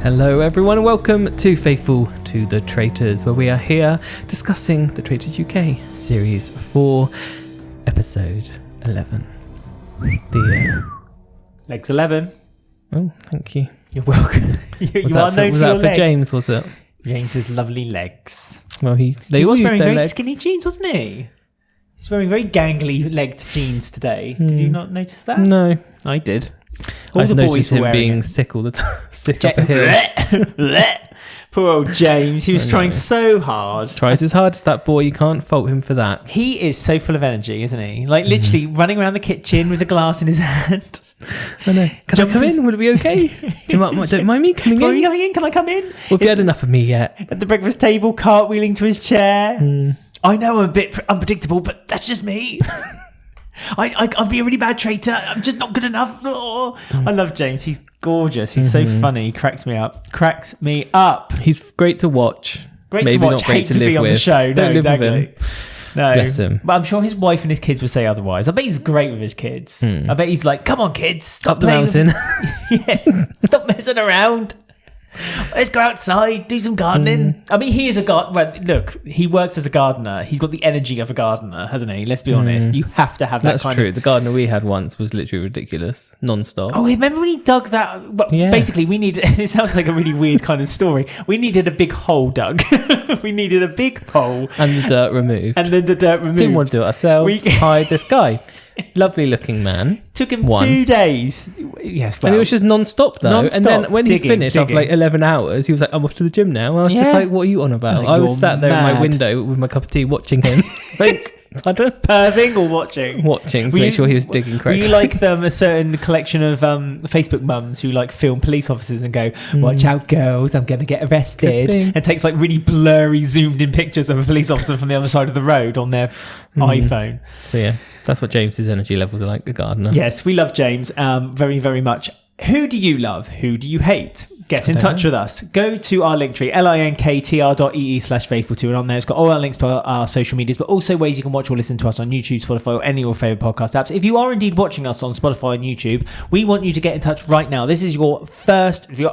Hello everyone, welcome to Faithful to the Traitors, where we are here discussing the Traitors UK Series 4, Episode 11. Legs 11. Oh, thank you. You're welcome. you are known for your Was that for legs. James, was it? James's lovely legs. Well, he was used wearing their very legs. skinny jeans, wasn't he? He's wearing very gangly-legged jeans today. Did you not notice that? No. I did. All I've the boys noticed were him wearing being it. sick all the time. Sick up the hill. Poor old James. He was trying so hard. Tries his hardest, that boy. You can't fault him for that. He is so full of energy, isn't he? Like, literally running around the kitchen with a glass in his hand. I know. Can I come in? Will it be okay? Don't mind me coming Are you in? coming in? Can I come in? Well, have you had enough of me yet? At the breakfast table, cartwheeling to his chair. I know I'm a bit unpredictable, but that's just me. I'll be a really bad traitor. I'm just not good enough. Oh. I love James. He's gorgeous. He's so funny. He cracks me up. He's great to watch. Great Maybe to watch. not great Hate to to live be on with. the show. Don't No, live with him. exactly. No. Bless him. But I'm sure his wife and his kids would say otherwise. I bet he's great with his kids. I bet he's like, come on, kids. Stop Up the playing mountain. Yeah. Stop messing around. Let's go outside, do some gardening. I mean, he is a gardener. Well, look, he works as a gardener. He's got the energy of a gardener, hasn't he? Let's be honest. You have to have that That's kind true. of... The gardener we had once was literally ridiculous. Non-stop. Oh, remember when he dug that? Well, Yeah. Basically, we needed... It sounds like a really weird kind of story. We needed a big hole dug. We needed a big hole. And the dirt removed. And then the dirt removed. Didn't want to do it ourselves. We- Hired this guy. Lovely looking man. Took him One. 2 days. Yes, well, And it was just non-stop though. Non-stop, And then when he digging, finished after like 11 hours, he was like, I'm off to the gym now. And I was just Yeah. like, what are you on about? Like, I was you're sat there in my mad. window with my cup of tea watching him. Like, pardon? perving or watching? Watching to Were make you- sure he was digging Were correctly. you like a certain collection of Facebook mums who like film police officers and go, watch out girls, I'm going to get arrested, Could be. and takes like really blurry zoomed in pictures of a police officer from the other side of the road on their iPhone. So yeah, that's what James's energy levels are like, the gardener. Yes, we love James very, very much. Who do you love? Who do you hate? Get in touch with us. Go to our link tree, linktr.ee/faithful2, and on there it's got all our links to our social medias, but also ways you can watch or listen to us on YouTube, Spotify, or any of your favourite podcast apps. If you are indeed watching us on Spotify and YouTube, we want you to get in touch right now. This is your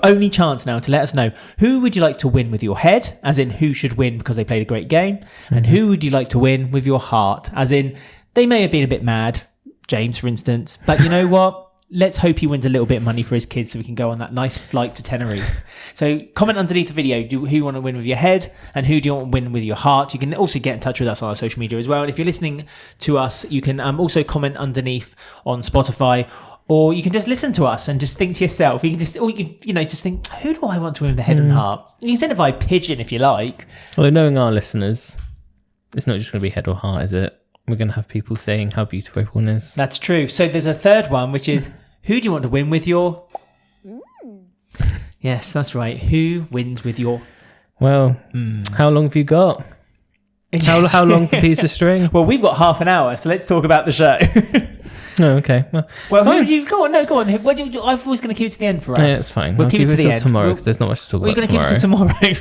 only chance now to let us know who would you like to win with your head, as in who should win because they played a great game, and who would you like to win with your heart, as in they may have been a bit mad, James for instance, but you know what? Let's hope he wins a little bit of money for his kids so we can go on that nice flight to Tenerife. So comment underneath the video who you want to win with your head and who do you want to win with your heart. You can also get in touch with us on our social media as well. And if you're listening to us, you can also comment underneath on Spotify, or you can just listen to us and just think to yourself. You can just, or you can, just think, who do I want to win with the head and heart? You can send it by pigeon if you like. Although knowing our listeners, it's not just going to be head or heart, is it? We're going to have people saying how beautiful everyone is. That's true. So there's a third one, which is, who do you want to win with your... Yes, that's right. Who wins with your... Well, how long have you got? How long's the piece of string? Well, we've got half an hour, so let's talk about the show. Oh, okay. Well, fine. who do you... Go on. I was going to keep it to the end for us. Yeah, it's fine. We'll I'll keep keep it to the till end. tomorrow because there's not much to talk We're about going to keep it tomorrow. to tomorrow.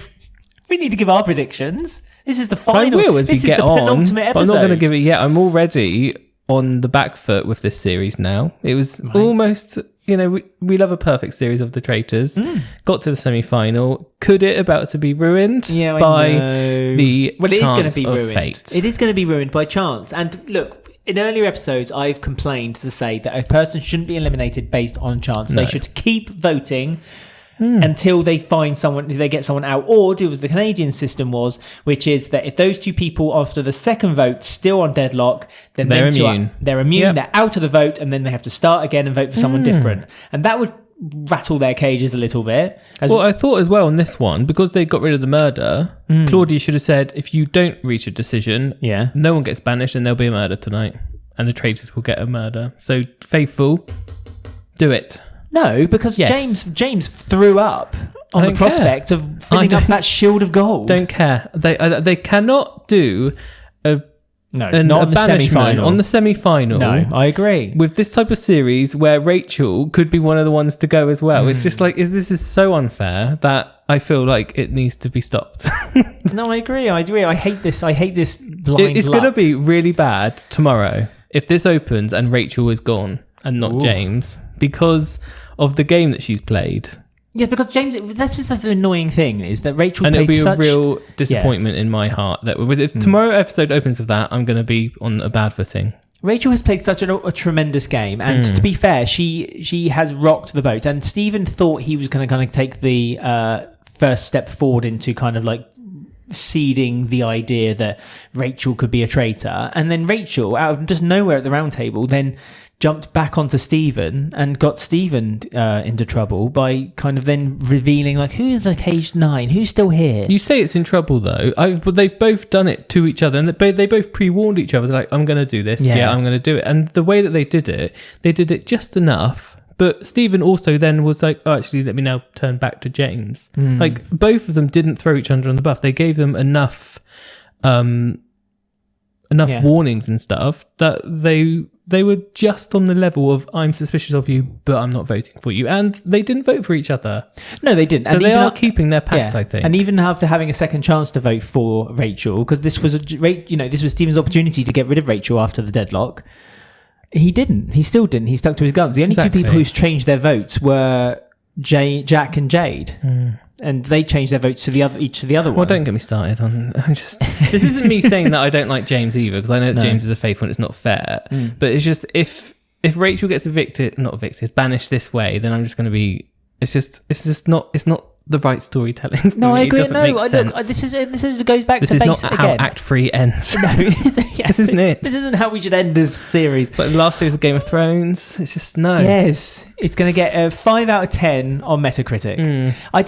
We need to give our predictions. This is the I final... will as we this get is the on, penultimate but I'm episode. not going to give it yet. I'm already on the back foot with this series now. It was almost... we love a perfect series of the Traitors. Got to the semi-final. Could it about to be ruined Yeah, I by know. the Well, it is chance going to be of ruined. fate? It is going to be ruined by chance. And look, in earlier episodes, I've complained to say that a person shouldn't be eliminated based on chance. They should keep voting until they find someone, they get someone out, or do as the Canadian system was, which is that if those two people after the second vote still on deadlock, then They're them two immune. they're immune. Yep. They're out of the vote, and then they have to start again and vote for someone different. And that would rattle their cages a little bit. Well, I thought as well on this one, because they got rid of the murder, Claudia should have said, if you don't reach a decision, no one gets banished and there'll be a murder tonight. And the Traitors will get a murder. So, Faithful, do it. No, because Yes. James threw up on I the don't prospect care. of filling I up don't- that shield of gold. Don't care. They cannot do a No, a not on the banishment semi-final. on the semi-final. No, I agree. With this type of series where Rachel could be one of the ones to go as well. It's just like, this is so unfair that I feel like it needs to be stopped. No, I agree. I hate this. I hate this blind It's luck. going to be really bad tomorrow if this opens and Rachel is gone and not Ooh. James because of the game that she's played. Yeah, because James, this is the annoying thing, is that Rachel and played it'll be a real disappointment in my heart that if tomorrow episode opens with that, I'm going to be on a bad footing. Rachel has played such a tremendous game, and to be fair, she has rocked the boat. And Stephen thought he was going to kind of take the first step forward into kind of like seeding the idea that Rachel could be a traitor, and then Rachel, out of just nowhere at the round table, then jumped back onto Stephen and got Stephen into trouble by kind of then revealing like, who's the caged 9, who's still here. You say it's in trouble though, but they've both done it to each other, and they both pre-warned each other. They're like, I'm going to do this, I'm going to do it. And the way that they did it just enough. But Stephen also then was like, oh, actually, let me now turn back to James. Like, both of them didn't throw each other on the buff. They gave them enough warnings and stuff that they were just on the level of, I'm suspicious of you, but I'm not voting for you. And they didn't vote for each other. No, they didn't. So and they are keeping their pact, I think. And even after having a second chance to vote for Rachel, because this was Stephen's opportunity to get rid of Rachel after the deadlock, he didn't. He still didn't. He stuck to his guns. The only two people who's changed their votes were Jack and Jade. And they changed their votes to each of the other one. Well, don't get me started on. This isn't me saying that I don't like James either, because I know that James is a faithful and it's not fair. But it's just if Rachel gets banished this way, then I'm just going to be. It's not the right storytelling. No, I agree. It doesn't make sense. Look, this goes back to basics again. This is not how Act 3 ends. No, this isn't it. This isn't how we should end this series. But the last series of Game of Thrones, it's just no. Yes, it's going to get a 5 out of 10 on Metacritic. I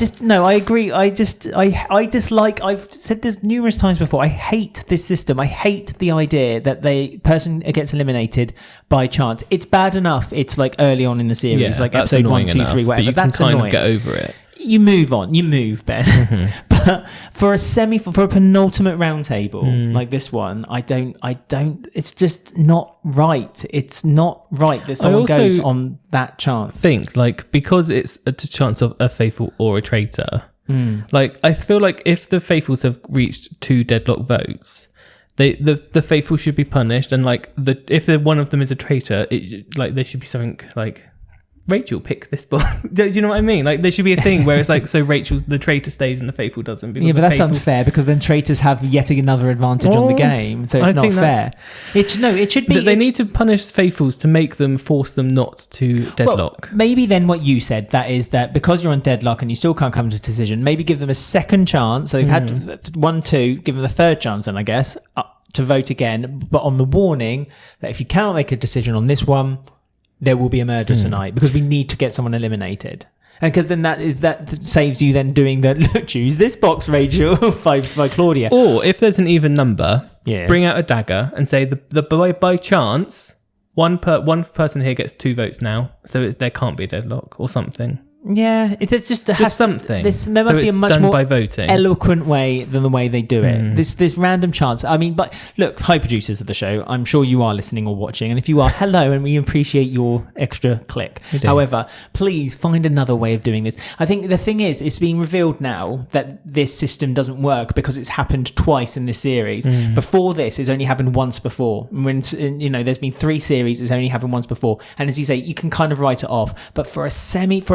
agree. I dislike. I've said this numerous times before. I hate this system. I hate the idea that the person gets eliminated by chance. It's bad enough. It's like early on in the series, like episode 1, 2, 3, whatever. That's annoying. Kind of get over it. You move on. You move, Ben. But for a penultimate round table like this one, I don't. It's just not right. It's not right that someone goes on that chance. Think like, because it's a chance of a faithful or a traitor. Like, I feel like if the faithfuls have reached 2 deadlock votes, the faithful should be punished, and like if one of them is a traitor, there should be something like, Rachel, pick this book. Do you know what I mean? Like, there should be a thing where it's like, so the traitor stays and the faithful doesn't. Yeah, but that's unfair, because then traitors have yet another advantage on the game, so it's not fair. It should be. They need to punish faithfuls to force them not to deadlock. Well, maybe then what you said, that is that because you're on deadlock and you still can't come to a decision, maybe give them a second chance. So they've had 1, 2, give them a third chance, then I guess, to vote again, but on the warning that if you cannot make a decision on this one, there will be a murder tonight, because we need to get someone eliminated. And because then that saves you then doing the, look, choose this box, Rachel, by Claudia. Or if there's an even number, bring out a dagger and say by chance, one person here gets 2 votes now, so there can't be a deadlock or something. Yeah, it's just something. There must be a much more by voting. eloquent way than the way they do it. This random chance. I mean, but look, high producers of the show, I'm sure you are listening or watching, and if you are, hello, and we appreciate your extra click. However, please find another way of doing this. I think the thing is, it's being revealed now that this system doesn't work because it's happened twice in this series. Before this, it's only happened once before. When there's been 3 series, it's only happened once before. And as you say, you can kind of write it off. But for a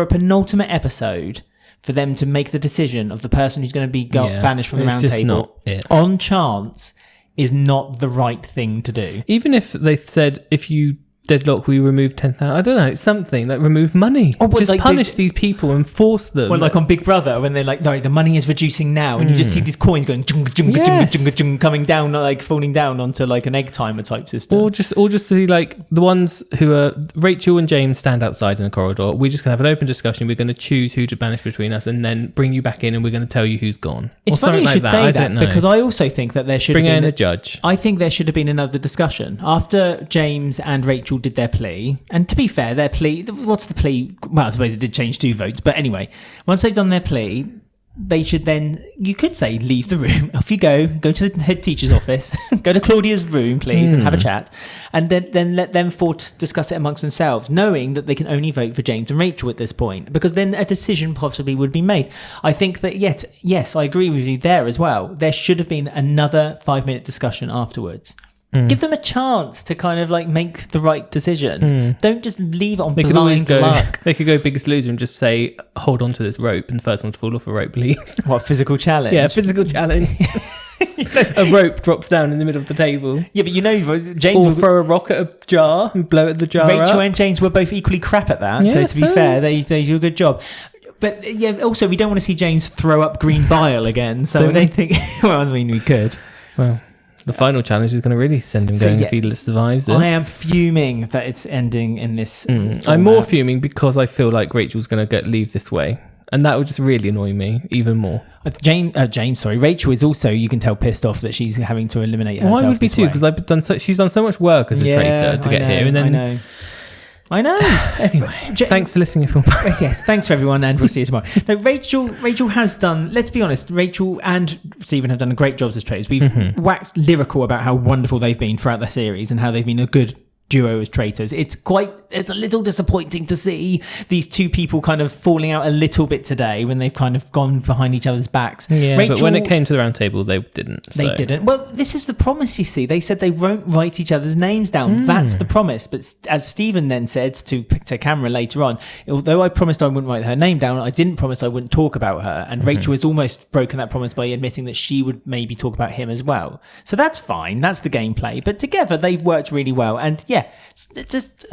penultimate episode, for them to make the decision of the person who's going to be banished from the round table on chance is not the right thing to do. Even if they said, if you deadlock, we remove 10,000. I don't know, something like remove money. Just punish these people and force them. Well, like on Big Brother, when they're like, no, the money is reducing now, and you just see these coins going coming down, like falling down onto like an egg timer type system. Or just the, like, the ones who are Rachel and James stand outside in the corridor. We're just gonna have an open discussion. We're gonna choose who to banish between us, and then bring you back in, and we're gonna tell you who's gone. It's funny you should say that, because I also think that there should bring in a judge. I think there should have been another discussion after James and Rachel did their plea, and to be fair, their plea, what's the plea? Well, I suppose it did change 2 votes, but anyway, once they've done their plea, they should then, you could say, leave the room, off you go to the head teacher's office, go to Claudia's room, please, and have a chat, and then let them discuss it amongst themselves, knowing that they can only vote for James and Rachel at this point, because then a decision possibly would be made. I think that, yes, I agree with you there as well. There should have been another 5-minute discussion afterwards. Give them a chance to kind of like make the right decision. Don't just leave it on blind luck. They could go biggest loser and just say, hold on to this rope, and the first one to fall off a rope leaves. What, physical challenge? Yeah, physical challenge. A rope drops down in the middle of the table. Yeah, but James will throw a rock at a jar and blow at the jar. Rachel and James were both equally crap at that. So to be fair, they do a good job. But yeah, also we don't want to see James throw up green bile again. So I don't think. Well, I mean, we could. Well, the final challenge is going to really send him going if he survives it. I am fuming that it's ending in this. I'm more fuming because I feel like Rachel's going to leave this way. And that would just really annoy me even more. Rachel is also, you can tell, pissed off that she's having to eliminate herself. Well, I would be too, because she's done so much work as a traitor to get here. And then I know. Anyway, thanks for listening. Yes, thanks for everyone, and we'll see you tomorrow. No, Rachel has done, let's be honest, Rachel and Stephen have done great jobs as traitors. We've waxed lyrical about how wonderful they've been throughout the series and how they've been a good duo as traitors. It's a little disappointing to see these two people kind of falling out a little bit today when they've kind of gone behind each other's backs. Yeah, Rachel, but when it came to the round table, they didn't. They didn't. Well, this is the promise, you see. They said they won't write each other's names down. That's the promise. But as Stephen then said to camera later on, although I promised I wouldn't write her name down, I didn't promise I wouldn't talk about her. And Rachel has almost broken that promise by admitting that she would maybe talk about him as well. So that's fine. That's the gameplay. But together, they've worked really well. And yeah, just,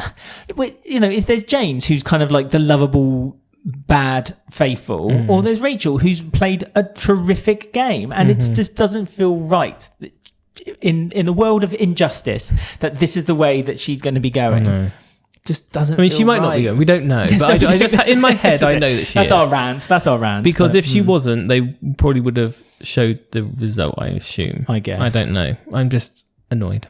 if there's James, who's kind of like the lovable, bad, faithful, or there's Rachel, who's played a terrific game, and it just doesn't feel right in the world of injustice that this is the way that she's going to be going. Just doesn't. I mean, she might not be going. We don't know. But I just in my head, I know that she is. That's our rant. Because if she wasn't, they probably would have showed the result. I assume. I guess. I don't know. I'm just annoyed.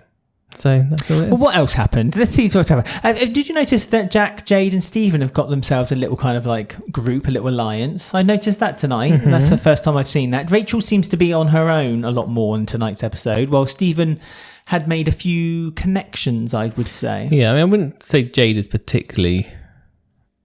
So that's all it is. Well, what else happened? Let's see what's happened. Did you notice that Jack, Jade and Stephen have got themselves a little kind of like group, a little alliance? I noticed that tonight. And that's the first time I've seen that. Rachel seems to be on her own a lot more in tonight's episode, while Stephen had made a few connections, I would say. Yeah, I mean, I wouldn't say Jade is particularly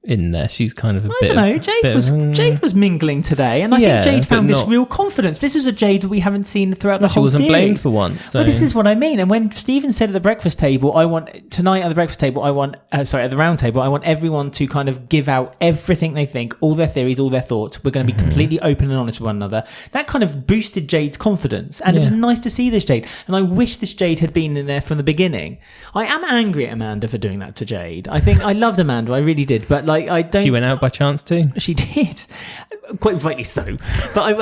in there. She's kind of I don't know. Jade was mingling today, and I think Jade found this real confidence. This is a Jade that we haven't seen throughout the whole series. She wasn't blamed for once. So. But this is what I mean. And when Stephen said at the breakfast table, at the round table, I want everyone to kind of give out everything they think, all their theories, all their thoughts. We're going to be completely open and honest with one another. That kind of boosted Jade's confidence, and it was nice to see this Jade. And I wish this Jade had been in there from the beginning. I am angry at Amanda for doing that to Jade. I think I loved Amanda, I really did, but she went out by chance too. She did, quite rightly so. But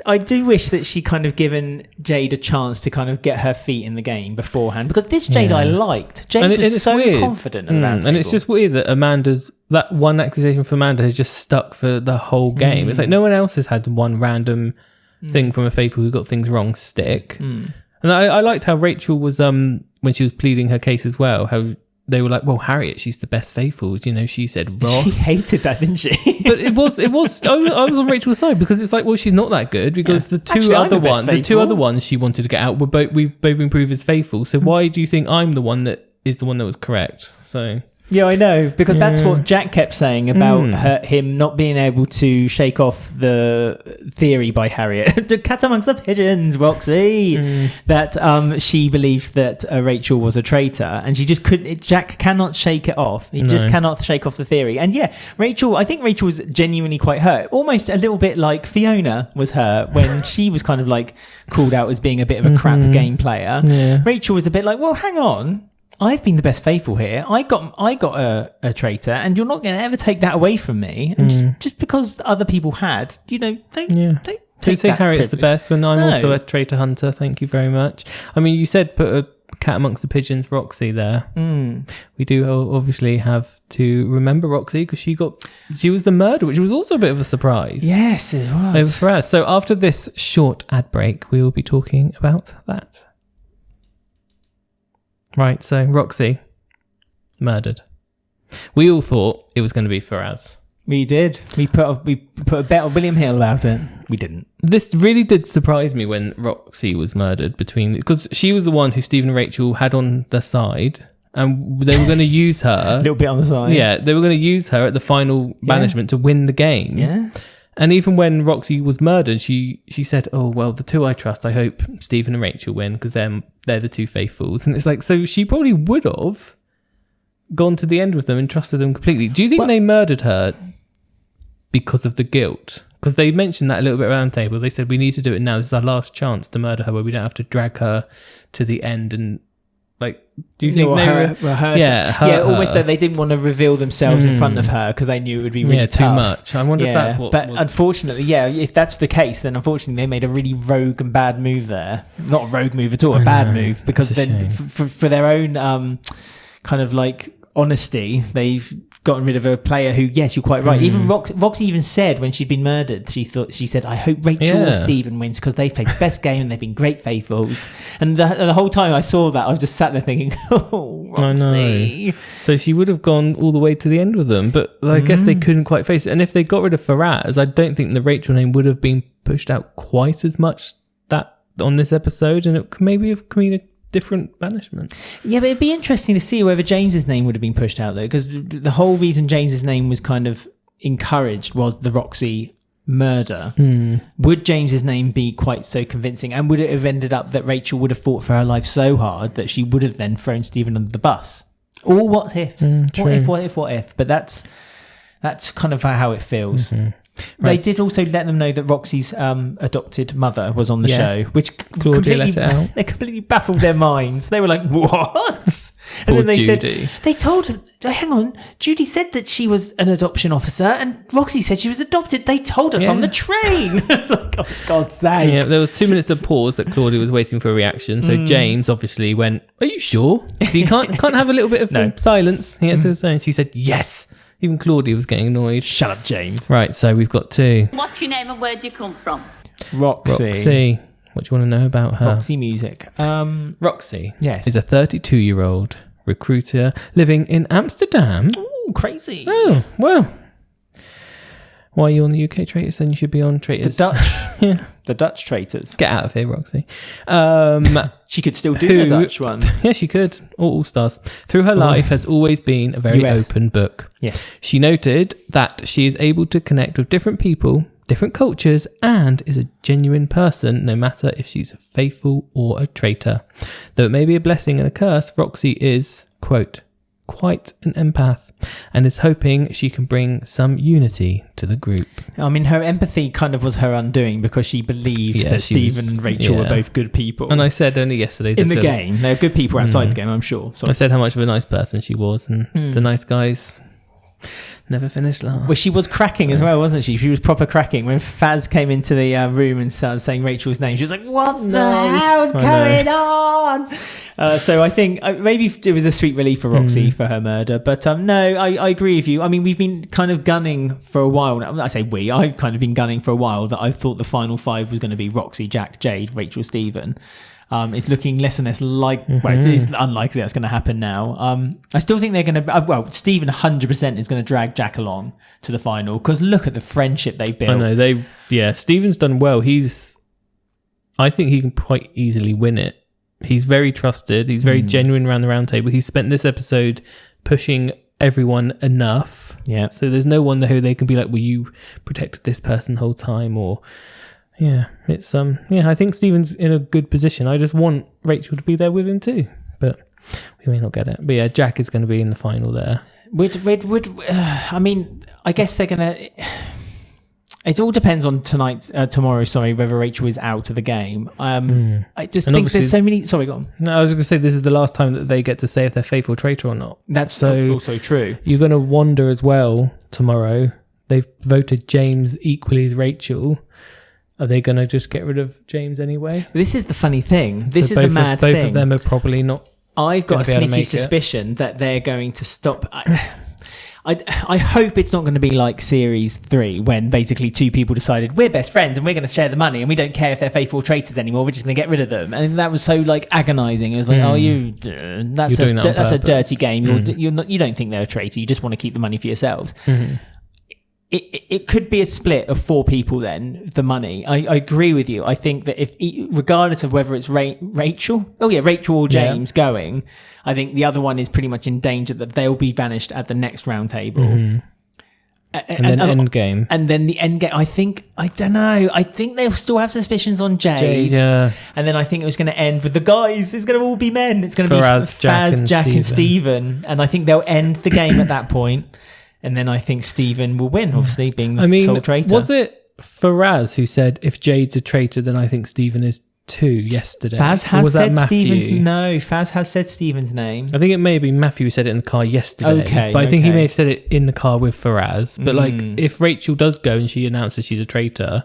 I do wish that she kind of given Jade a chance to kind of get her feet in the game beforehand, because this Jade I liked. Jade was so weird. Confident around and it's just weird that that one accusation for Amanda has just stuck for the whole game. It's like no one else has had one random thing from a faithful who got things wrong stick. And I liked how Rachel was when she was pleading her case as well, how they were like, well, Harriet, she's the best faithful. She said Ross. She hated that, didn't she? But it was. I was on Rachel's side, because it's like, well, she's not that good, because the two other ones she wanted to get out we've both been proved as faithful. So why do you think I'm the one that is the one that was correct? So. Yeah, I know, because that's what Jack kept saying about him not being able to shake off the theory by Harriet. The cat amongst the pigeons, Roxy. That she believed that Rachel was a traitor, and she just couldn't. Jack cannot shake it off. He just cannot shake off the theory. And yeah, I think Rachel was genuinely quite hurt, almost a little bit like Fiona was hurt when she was kind of like called out as being a bit of a crap game player. Yeah. Rachel was a bit like, well, hang on. I've been the best faithful here. I got a traitor, and you're not going to ever take that away from me. And just because other people had, don't say Harriet's the best when I'm also a traitor hunter. Thank you very much. I mean, you said put a cat amongst the pigeons, Roxy there. We do obviously have to remember Roxy, because she was the murderer, which was also a bit of a surprise. Yes, it was. For us. So after this short ad break, we will be talking about that. Right, so Roxy, murdered. We all thought it was going to be Faraz. We did. We put a bet on William Hill about it. We didn't. This really did surprise me when Roxy was murdered, because she was the one who Stephen and Rachel had on their side, and they were going to use her. A little bit on the side. Yeah, they were going to use her at the final banishment to win the game. Yeah. And even when Roxy was murdered, she said, "Oh well, the two I trust. I hope Stephen and Rachel win because they're the two faithfuls." And it's like, so she probably would have gone to the end with them and trusted them completely. Do you think they murdered her because of the guilt? Because they mentioned that a little bit around the table. They said, we need to do it now. This is our last chance to murder her where we don't have to drag her to the end. And like, do you think almost that they didn't want to reveal themselves in front of her because they knew it would be really tough. Too much. I wonder if that's what unfortunately, if that's the case, then unfortunately they made a really rogue and bad move there. Not a rogue move at all, a bad move, because then for their own kind of like honesty, they've gotten rid of a player who, yes, you're quite right. Even Roxy even said when she'd been murdered, she said, I hope Rachel or Stephen wins because they've played the best game and they've been great faithfuls. And the whole time I saw that, I was just sat there thinking, oh, Roxy. I know. So she would have gone all the way to the end with them, but I guess they couldn't quite face it. And if they got rid of Faraz, I don't think the Rachel name would have been pushed out quite as much that on this episode, and it could maybe have been a different banishment. Yeah, but it'd be interesting to see whether James's name would have been pushed out though, because the whole reason James's name was kind of encouraged was the Roxy murder. Would James's name be quite so convincing, and would it have ended up that Rachel would have fought for her life so hard that she would have then thrown Stephen under the bus? Or what ifs? What if? But that's kind of how it feels. They did also let them know that Roxy's adopted mother was on the show, which completely baffled their minds. They were like, what? And then they Judy. They told her, hang on, Judy said that she was an adoption officer and Roxy said she was adopted. They told us on the train. It's like, oh, for God's sake. Yeah, there was 2 minutes of pause that Claudia was waiting for a reaction. So James obviously went, are you sure? So you can't have a little bit of silence. He had to say. She said, yes. Even Claudia was getting annoyed. Shut up, James. Right, so we've got two. What's your name and where do you come from? Roxy. What do you want to know about her? Roxy music. Roxy is a 32-year-old recruiter living in Amsterdam. Ooh, crazy. Oh, well. Why are you on the UK Traitors? Then you should be on Traitors. The Dutch. The Dutch Traitors. Get out of here, Roxy. She could still do the Dutch one. Yeah, she could. All stars. Through her life has always been a very open book. Yes. She noted that she is able to connect with different people, different cultures, and is a genuine person, no matter if she's faithful or a traitor. Though it may be a blessing and a curse, Roxy is, quote, quite an empath and is hoping she can bring some unity to the group. I mean, her empathy kind of was her undoing because she believes that Stephen and Rachel were both good people. And I said only yesterday in the game, they're good people outside the game, I'm sure. I said how much of a nice person she was, and the nice guys never finished last. Well, she was cracking as well, wasn't she? She was proper cracking. When Faz came into the room and started saying Rachel's name, she was like, what the hell's going on? So I think maybe it was a sweet relief for Roxy for her murder. But no, I agree with you. I mean, we've been kind of gunning for a while now. I say I've kind of been gunning for a while that I thought the final five was going to be Roxy, Jack, Jade, Rachel, Stephen. It's looking less and less it's unlikely that's going to happen now. I still think they're going to, Stephen 100% is going to drag Jack along to the final because look at the friendship they built. I know, Stephen's done well. I think he can quite easily win it. He's very trusted. He's very genuine around the round table. He's spent this episode pushing everyone enough. Yeah. So there's no one there who they can be like, well, you protected this person the whole time, or... Yeah, it's I think Stephen's in a good position. I just want Rachel to be there with him too, but we may not get it. But yeah, Jack is going to be in the final there. I mean, I guess they're going to... It all depends on tomorrow, whether Rachel is out of the game. I just think there's so many... Sorry, go on. No, I was going to say this is the last time that they get to say if they're faithful traitor or not. That's also true. You're going to wonder as well tomorrow. They've voted James equally as Rachel. Are they going to just get rid of James anyway? This is the funny thing. This is the mad thing. Both of them are probably not. I've got a sneaky suspicion that they're going to stop. I hope it's not going to be like series 3 when basically two people decided we're best friends and we're going to share the money and we don't care if they're faithful traitors anymore. We're just going to get rid of them. And that was so like agonising. It was like, that's a dirty game. You don't think they're a traitor. You just want to keep the money for yourselves. Mm-hmm. It could be a split of 4 people then, the money. I agree with you. I think that if, regardless of whether it's Rachel or James going, I think the other one is pretty much in danger that they'll be banished at the next round table. Mm-hmm. And then end game. And then the end game, I don't know. I think they'll still have suspicions on Jade. Yeah. And then I think it was going to end with the guys. It's going to all be men. It's going to be Faz, Jack and Steven. And I think they'll end the game at that point. And then I think Steven will win, obviously, being sole traitor. Was it Faraz who said, if Jade's a traitor, then I think Steven is too yesterday? Faz has said Steven's... No, Faz has said Steven's name. I think it may be Matthew who said it in the car yesterday. Okay. But I think he may have said it in the car with Faraz. But if Rachel does go and she announces she's a traitor,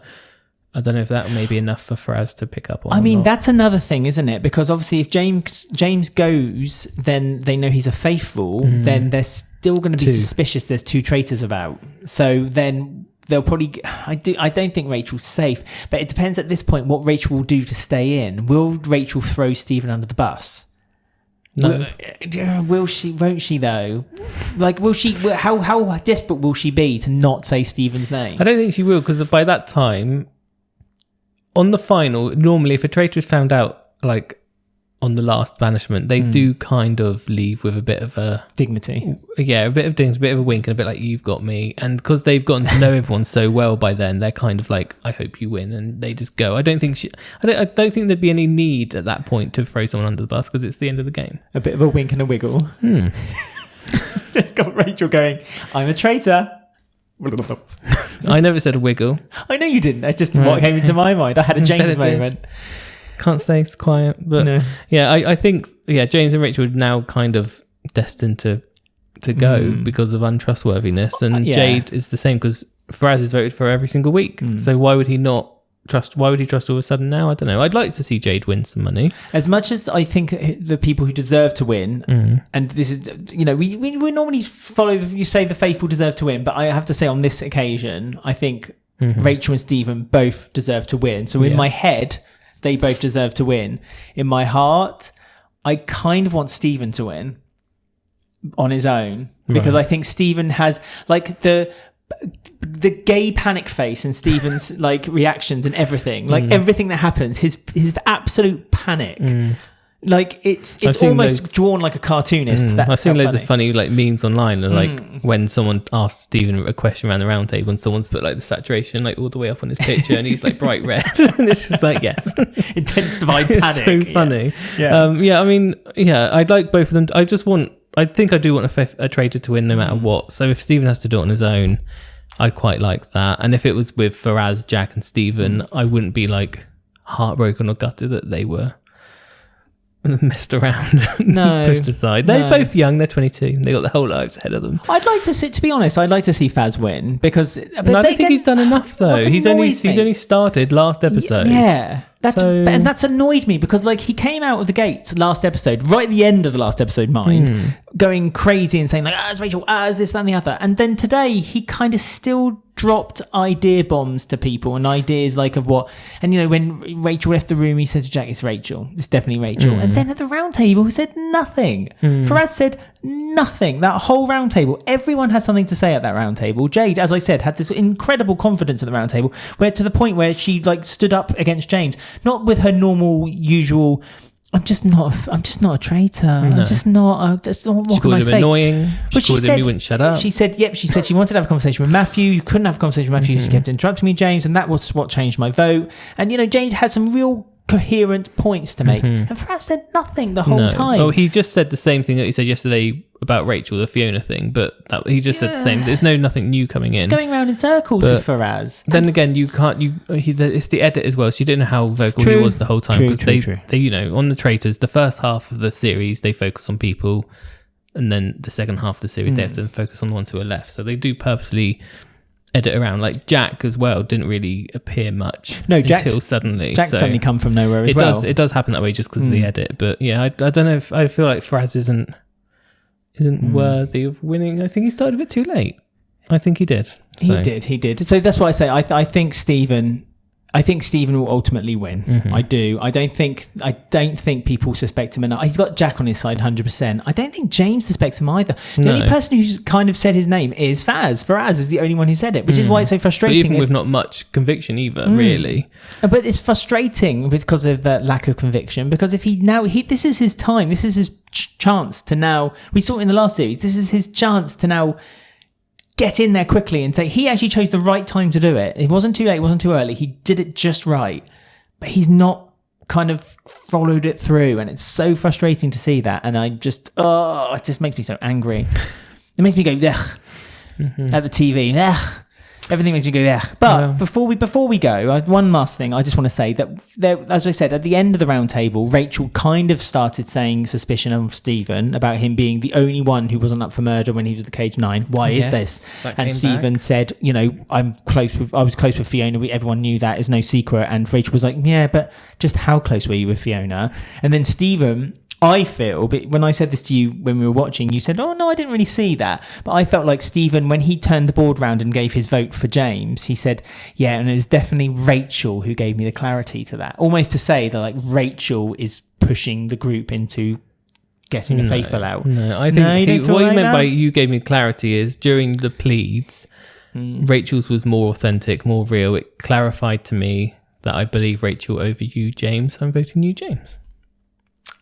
I don't know if that may be enough for Faraz to pick up on. I mean, that's another thing, isn't it? Because obviously if James goes, then they know he's a faithful, then they're still going to be suspicious there's 2 traitors about. So then... they'll probably... I don't think Rachel's safe, but it depends at this point what Rachel will do to stay in. Will Rachel throw Steven under the bus? No. Will she? Won't she though? Like, will she? How desperate will she be to not say Steven's name? I don't think she will, because by that time, on the final, normally if a traitor is found out, like on the last banishment, they do kind of leave with a bit of a dignity. Yeah, a bit of dignity, a bit of a wink, and a bit like, you've got me. And because they've gotten to know everyone so well by then, they're kind of like, I hope you win, and they just go. I don't think there'd be any need at that point to throw someone under the bus, because it's the end of the game. A bit of a wink and a wiggle. Just got Rachel going, I'm a traitor. I never said a wiggle. I know you didn't. That's just what came into my mind. I had a James moment. Can't stay quiet, but yeah, I think James and Rachel are now kind of destined to go because of untrustworthiness, and Jade is the same, because Faraz is voted for every single week. So why would he not trust? Why would he trust all of a sudden now? I don't know. I'd like to see Jade win some money. As much as I think the people who deserve to win, and this is, we normally follow. You say the faithful deserve to win, but I have to say on this occasion, I think Rachel and Steven both deserve to win. So in my head, they both deserve to win. In my heart, I kind of want Steven to win on his own, because I think Steven has like the gay panic face in Steven's like reactions and everything, like everything that happens, his absolute panic. Like it's almost drawn like a cartoonist. I've seen loads of funny like memes online, and like when someone asks Steven a question around the round table, and someone's put like the saturation like all the way up on his picture, and he's like bright red, and it's just like intensified panic. It's so funny. I mean, I'd like both of them. I think I do want a traitor to win no matter what. So if Steven has to do it on his own, I'd quite like that. And if it was with Faraz, Jack, and Steven, I wouldn't be like heartbroken or gutted that they were messed around, pushed aside. They're both young. They're 22. They got their whole lives ahead of them. I'd like to see Faz win, because I don't think he's done enough though. He's only started last episode. Yeah. And that's annoyed me, because like he came out of the gates last episode, right at the end of the last episode, going crazy and saying like, it's Rachel, it's this, that, and the other. And then today he kind of still dropped idea bombs to people, and ideas like of what, and when Rachel left the room, he said to Jack, it's Rachel, it's definitely Rachel. And then at the round table he said nothing. Faraz said nothing. That whole round table, everyone had something to say at that round table. Jade, as I said, had this incredible confidence at the round table, where to the point where she like stood up against James, not with her normal usual, I'm just not a traitor. No. I'm just not. What can I say? She called him annoying. She called him, you wouldn't shut up. She said she wanted to have a conversation with Matthew. You couldn't have a conversation with Matthew. She kept interrupting me, James, and that was what changed my vote. And Jade had some real coherent points to make, and Faraz said nothing the whole time. Oh, he just said the same thing that he said yesterday about Rachel, the Fiona thing, but he just said the same. There's nothing new coming in. Just going around in circles with Faraz. Then again, you can't. It's the edit as well, so you didn't know how vocal he was the whole time, because they on the Traitors, the first half of the series they focus on people, and then the second half of the series they have to focus on the ones who are left. So they do purposely edit around. Like Jack as well didn't really appear much until suddenly. Jack's suddenly come from nowhere as well. It does happen that way just because of the edit. But yeah, I don't know if I feel like Faraz isn't worthy of winning. I think he started a bit too late. I think he did. So. He did. So that's why I say I think Steven will ultimately win. I do. I don't think people suspect him enough. He's got Jack on his side 100%. I don't think James suspects him either. The only person who's kind of said his name is Faz. Faraz is the only one who said it, which is why it's so frustrating. But even with not much conviction either, really. But it's frustrating because of that lack of conviction, because if this is his time, this is his chance to now, we saw it in the last series, this is his chance to now get in there quickly and say he actually chose the right time to do it. It wasn't too late, it wasn't too early. He did it just right. But he's not kind of followed it through, and it's so frustrating to see that. And it just makes me so angry. It makes me go ugh at the TV. Ugh. Everything makes me go ugh. But before we go, one last thing. I just want to say that there, as I said at the end of the round table, Rachel kind of started saying suspicion of Stephen about him being the only one who wasn't up for murder when he was at the cage 9. Why is this? And Stephen said, I was close with Fiona. Everyone knew that. It's no secret. And Rachel was like, yeah, but just how close were you with Fiona? And then Stephen, I feel, but when I said this to you when we were watching, you said, oh, no, I didn't really see that. But I felt like Stephen, when he turned the board round and gave his vote for James, he said, yeah, and it was definitely Rachel who gave me the clarity to that. Almost to say that like Rachel is pushing the group into getting a faithful out. No, I think what you meant by you gave me clarity is during the pleads, Rachel's was more authentic, more real. It clarified to me that I believe Rachel over you, James. I'm voting you, James.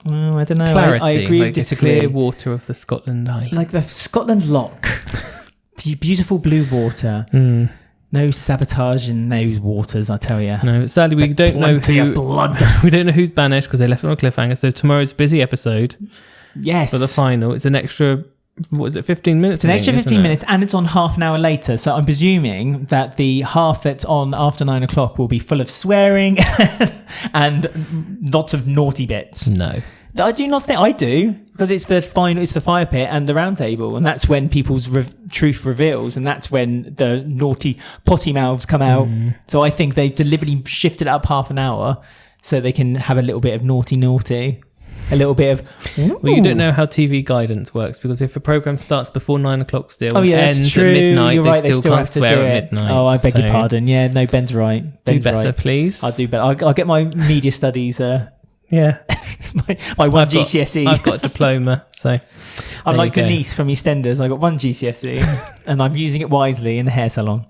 Well, I don't know. Clarity, I agree like disagree. The clear water of the Scotland Island. Like the Scotland lock. Beautiful blue water. No sabotage in those waters, I tell you. No, sadly we don't know who. We don't know who's banished because they left it on a cliffhanger. So tomorrow's a busy episode. Yes. For the final. It's an extra, 15 minutes? It's an extra 15 minutes, and it's on half an hour later. So I'm presuming that the half that's on after 9 o'clock will be full of swearing and lots of naughty bits. No. I do not think I do, because it's the final, it's the fire pit and the round table, and that's when people's truth reveals, and that's when the naughty potty mouths come out. So I think they've deliberately shifted it up half an hour so they can have a little bit of naughty. A little bit of... Ooh. Well, you don't know how TV guidance works, because if a programme starts before 9 o'clock still, ends at midnight, you're right, they still can't swear at midnight. Oh, I beg your pardon. Yeah, no, Ben's right. Do better, please. I'll do better. I'll get my media studies... yeah. my one GCSE. I've got a diploma, so... I'm like Denise from EastEnders. I got one GCSE and I'm using it wisely in the hair salon.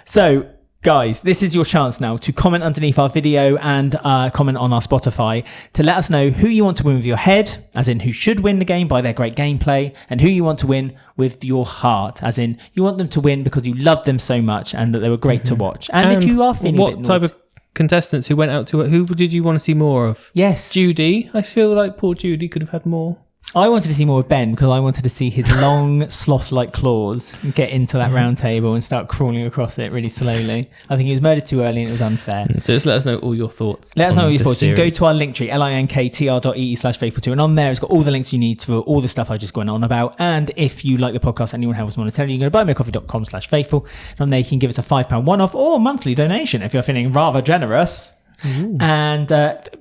So... Guys, this is your chance now to comment underneath our video and comment on our Spotify to let us know who you want to win with your head, as in who should win the game by their great gameplay, and who you want to win with your heart, as in you want them to win because you loved them so much and that they were great to watch. And if you are feeling what type of contestants who went out to it, who did you want to see more of? Yes. Judy. I feel like poor Judy could have had more. I wanted to see more of Ben because I wanted to see his long sloth-like claws get into that round table and start crawling across it really slowly. I think he was murdered too early and it was unfair. So just let us know all your thoughts. Let us know all your thoughts. You can go to our Linktree, linktr.ee/faithful2, and on there it's got all the links you need for all the stuff I just went on about. And if you like the podcast and you want to help us monetarily, you can go to buymeacoffee.com/faithful, and on there you can give us a £5 one-off or monthly donation if you're feeling rather generous. Ooh. And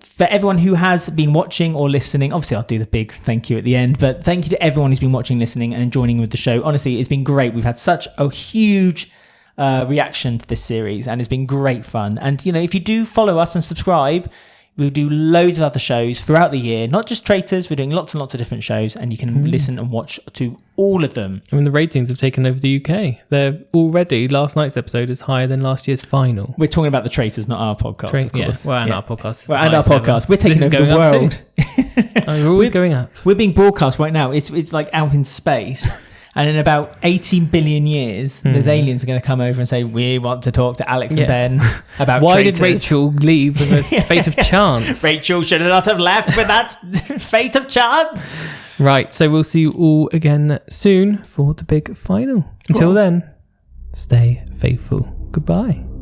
for everyone who has been watching or listening, obviously I'll do the big thank you at the end, but thank you to everyone who's been watching, listening and joining with the show. Honestly, it's been great. We've had such a huge reaction to this series and it's been great fun. And if you do follow us and subscribe, we'll do loads of other shows throughout the year, not just Traitors. We're doing lots and lots of different shows, and you can listen and watch to all of them. I mean, the ratings have taken over the UK. They're already, last night's episode is higher than last year's final. We're talking about the Traitors, not our podcast, of course. Yeah. Well, and our podcast. Well, and our podcast. We're taking over the world. We're always going up. We're being broadcast right now. It's like out in space. And in about 18 billion years, there's aliens are going to come over and say, we want to talk to Alex and Ben about Why Traitors. did Rachel leave with a fate of chance? Rachel should not have left with that fate of chance. Right, so we'll see you all again soon for the big final. Until then, stay faithful. Goodbye.